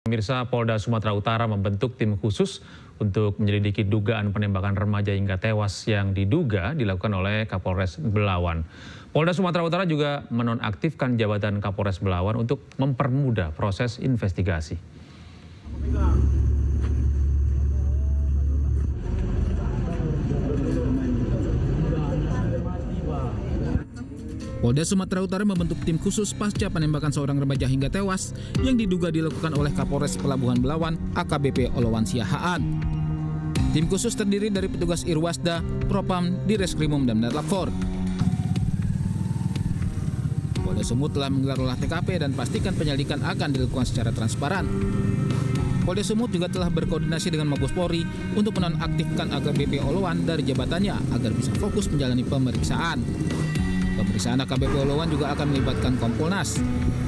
Pemirsa, Polda Sumatera Utara membentuk tim khusus untuk menyelidiki dugaan penembakan remaja hingga tewas yang diduga dilakukan oleh Kapolres Belawan. Polda Sumatera Utara juga menonaktifkan jabatan Kapolres Belawan untuk mempermudah proses investigasi. Polda Sumatera Utara membentuk tim khusus pasca penembakan seorang remaja hingga tewas yang diduga dilakukan oleh Kapolres Pelabuhan Belawan AKBP Olowan Siahaan. Tim khusus terdiri dari petugas Irwasda, Propam, Direskrimum, dan Datlanfor. Polda Sumut telah menggelar olah TKP dan pastikan penyelidikan akan dilakukan secara transparan. Polda Sumut juga telah berkoordinasi dengan Mabes Polri untuk menonaktifkan AKBP Olowan dari jabatannya agar bisa fokus menjalani pemeriksaan. Pemeriksaan AKBP Olowan juga akan melibatkan Kompolnas.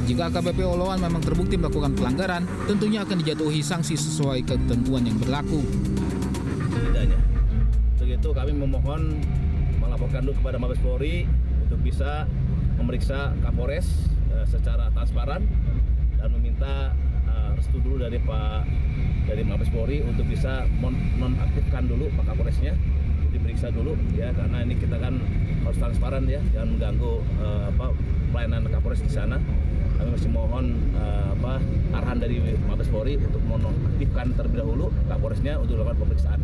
Jika AKBP Olowan memang terbukti melakukan pelanggaran, tentunya akan dijatuhi sanksi sesuai ketentuan yang berlaku. Untuk itu kami memohon melaporkan dulu kepada Mabes Polri untuk bisa memeriksa Kapolres secara transparan dan meminta restu dulu dari Mabes Polri untuk bisa nonaktifkan dulu Pak Kapolresnya, diperiksa dulu ya, karena ini kita kan harus transparan ya, jangan mengganggu pelayanan Kapolres di sana. Kami masih mohon arahan dari Mabes Polri untuk menonaktifkan terlebih dahulu Kapolresnya untuk dilakukan pemeriksaan.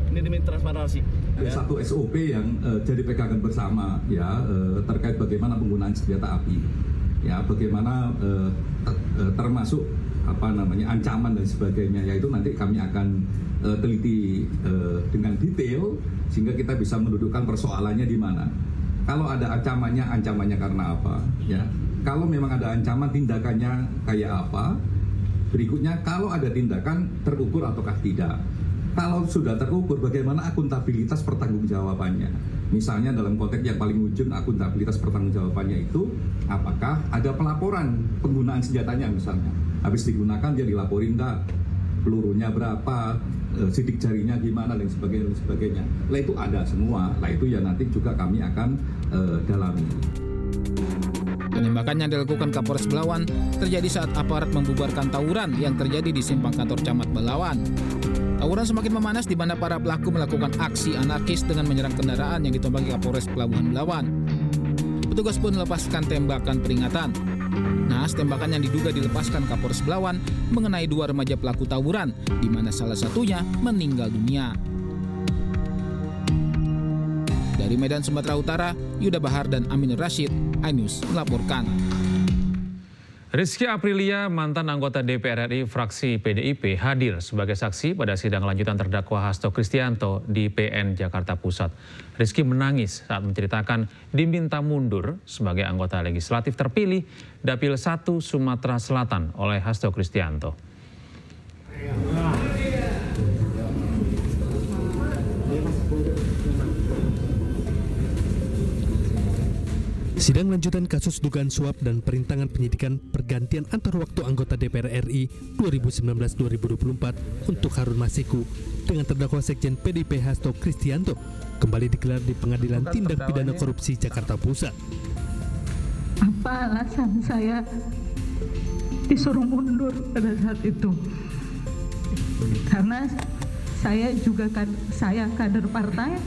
Ini demi transparansi. Ya. Satu SOP yang jadi pegangan bersama ya terkait bagaimana penggunaan senjata api, ya bagaimana termasuk ancaman dan sebagainya, yaitu nanti kami akan teliti dengan detail sehingga kita bisa mendudukkan persoalannya di mana. Kalau ada ancamannya karena apa, ya. Kalau memang ada ancaman, tindakannya kayak apa. Berikutnya, kalau ada tindakan terukur ataukah tidak. Kalau sudah terukur, bagaimana akuntabilitas pertanggungjawabannya. Misalnya dalam konteks yang paling ujung, akuntabilitas pertanggungjawabannya itu apakah ada pelaporan penggunaan senjatanya misalnya. Habis digunakan dia dilaporin enggak, pelurunya berapa, sidik jarinya gimana dan sebagainya. Lah itu ada semua. Lah itu ya nanti juga kami akan dalami. Penembakan yang dilakukan Kapolres Belawan terjadi saat aparat membubarkan tawuran yang terjadi di simpang kantor Camat Belawan. Tawuran semakin memanas di mana para pelaku melakukan aksi anarkis dengan menyerang kendaraan yang ditumpangi Kapolres Pelabuhan Belawan. Petugas pun melepaskan tembakan peringatan. Naas tembakan yang diduga dilepaskan Kapolres Belawan mengenai dua remaja pelaku tawuran, di mana salah satunya meninggal dunia. Dari Medan, Sumatera Utara, Yuda Bahar dan Amin Rashid, iNews melaporkan. Rizky Aprilia, mantan anggota DPR RI fraksi PDIP, hadir sebagai saksi pada sidang lanjutan terdakwa Hasto Kristianto di PN Jakarta Pusat. Rizky menangis saat menceritakan diminta mundur sebagai anggota legislatif terpilih Dapil 1 Sumatera Selatan oleh Hasto Kristianto. Sidang lanjutan kasus dugaan suap dan perintangan penyidikan pergantian antar waktu anggota DPR RI 2019-2024 untuk Harun Masiku dengan terdakwa Sekjen PDIP Hasto Kristianto kembali digelar di Pengadilan Tindak Pidana Korupsi Jakarta Pusat. Apa alasan saya disuruh mundur pada saat itu? Karena saya juga kader partai.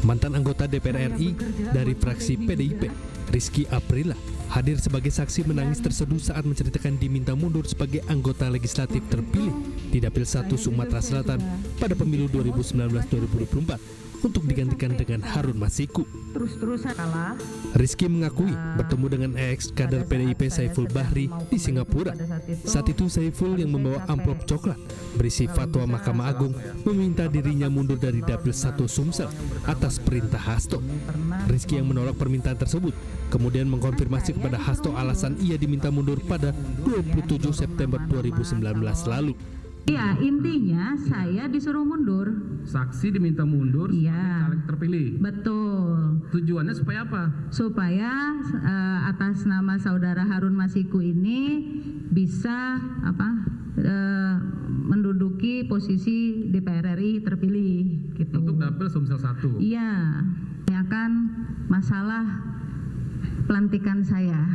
Mantan anggota DPR RI dari fraksi PDIP, Rizky Aprilia, hadir sebagai saksi menangis terseduh saat menceritakan diminta mundur sebagai anggota legislatif terpilih di Dapil 1 Sumatera Selatan pada pemilu 2019-2024 untuk digantikan dengan Harun Masiku. Terus-terusan kalah. Rizky mengakui bertemu dengan ex-kader PDIP Saiful Bahri di Singapura. Saat itu Saiful yang membawa amplop coklat berisi fatwa Mahkamah Agung meminta dirinya mundur dari Dapil 1 Sumsel atas perintah Hasto. Rizky yang menolak permintaan tersebut kemudian mengkonfirmasi kepada Hasto alasan ia diminta mundur pada 27 September 2019 lalu. Ya, intinya saya disuruh mundur. Saksi diminta mundur sebagai caleg terpilih. Betul. Tujuannya supaya apa? Supaya atas nama saudara Harun Masiku ini bisa menduduki posisi DPR RI terpilih gitu. Untuk Dapil Sumsel 1. Iya. Tanyakan masalah pelantikan saya.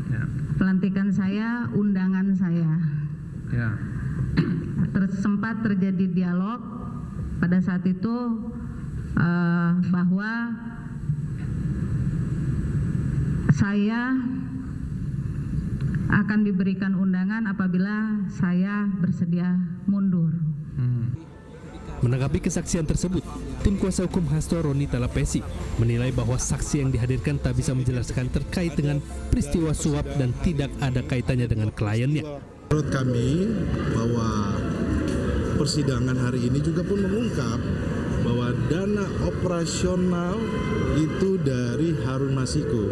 Ya. Pelantikan saya, undangan saya. Ya. Sempat terjadi dialog pada saat itu bahwa saya akan diberikan undangan apabila saya bersedia mundur. Menanggapi kesaksian tersebut, tim kuasa hukum Hasto Roni Talapesi menilai bahwa saksi yang dihadirkan tak bisa menjelaskan terkait dengan peristiwa suap dan tidak ada kaitannya dengan kliennya. Menurut kami bahwa persidangan hari ini juga pun mengungkap bahwa dana operasional itu dari Harun Masiku.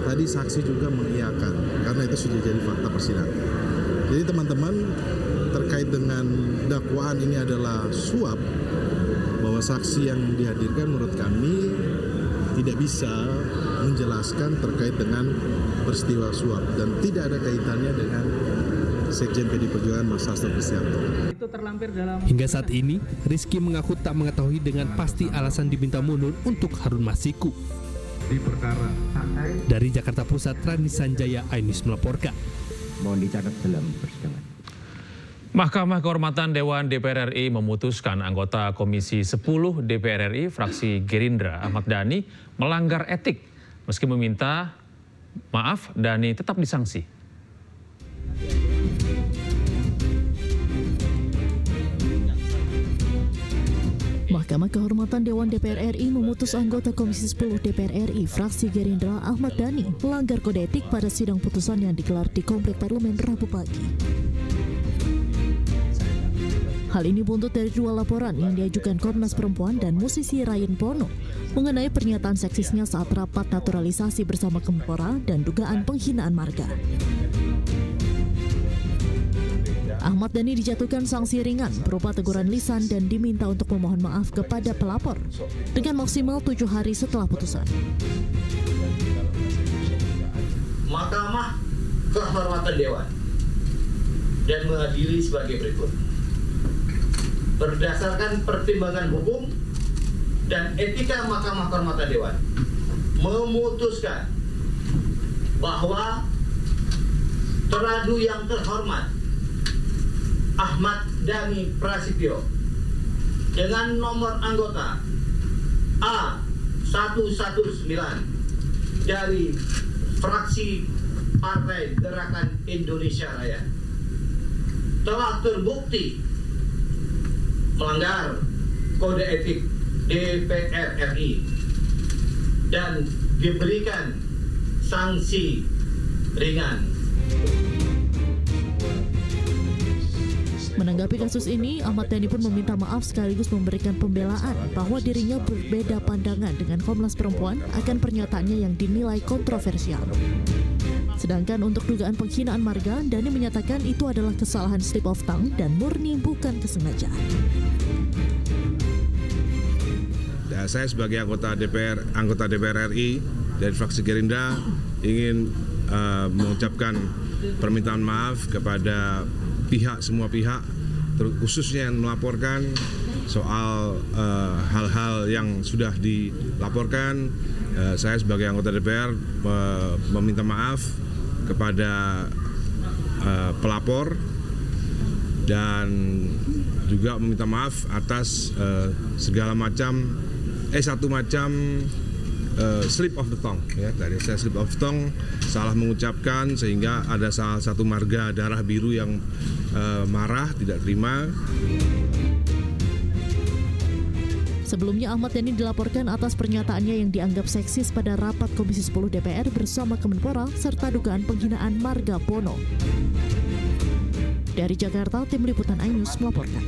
Tadi saksi juga mengiyakan karena itu sudah jadi fakta persidangan. Jadi teman-teman, terkait dengan dakwaan ini adalah suap, bahwa saksi yang dihadirkan menurut kami tidak bisa menjelaskan terkait dengan peristiwa suap dan tidak ada kaitannya dengan Sekjen PD Perjuangan Mas Hasto Kristianto. Hingga saat ini, Rizky mengaku tak mengetahui dengan pasti alasan diminta mundur untuk Harun Masiku. Dari Jakarta Pusat, Rani Sanjaya, iNews melaporkan. Mohon dicatat dalam persidangan. Mahkamah Kehormatan Dewan DPR RI memutuskan anggota Komisi 10 DPR RI fraksi Gerindra Ahmad Dhani melanggar etik. Meski meminta maaf, Dhani tetap disanksi. Mahkamah Kehormatan Dewan DPR RI memutus anggota Komisi 10 DPR RI fraksi Gerindra Ahmad Dhani melanggar kode etik pada sidang putusan yang digelar di Komplek Parlemen Rabu pagi. Hal ini buntut dari dua laporan yang diajukan Komnas Perempuan dan musisi Ryan Pono mengenai pernyataan seksisnya saat rapat naturalisasi bersama Kemenpora dan dugaan penghinaan marga. Ahmad Dhani dijatuhkan sanksi ringan berupa teguran lisan dan diminta untuk memohon maaf kepada pelapor dengan maksimal 7 hari setelah putusan. Mahkamah Kehormatan Dewan dan mengadili sebagai berikut. Berdasarkan pertimbangan hukum dan etika Mahkamah Kehormatan Dewan memutuskan bahwa teradu yang terhormat Ahmad Dhani Prasetyo dengan nomor anggota A119 dari fraksi Partai Gerakan Indonesia Raya telah terbukti melanggar kode etik DPR RI dan diberikan sanksi ringan. Menanggapi kasus ini, Ahmad Dhani pun meminta maaf sekaligus memberikan pembelaan bahwa dirinya berbeda pandangan dengan Komnas Perempuan akan pernyataannya yang dinilai kontroversial. Sedangkan untuk dugaan penghinaan marga, Dhani menyatakan itu adalah kesalahan slip of tongue dan murni bukan kesengajaan. Saya sebagai anggota DPR RI dari fraksi Gerindra ingin mengucapkan permintaan maaf kepada semua pihak, khususnya yang melaporkan soal hal-hal yang sudah dilaporkan. Saya sebagai anggota DPR meminta maaf kepada pelapor dan juga meminta maaf atas segala macam slip of the tongue, ya, dari saya slip of the tongue, salah mengucapkan sehingga ada salah satu marga darah biru yang marah, tidak terima. Sebelumnya Ahmad Dhani dilaporkan atas pernyataannya yang dianggap seksis pada rapat Komisi 10 DPR bersama Kemenpora serta dugaan penghinaan marga Pono. Dari Jakarta, tim liputan iNews melaporkan.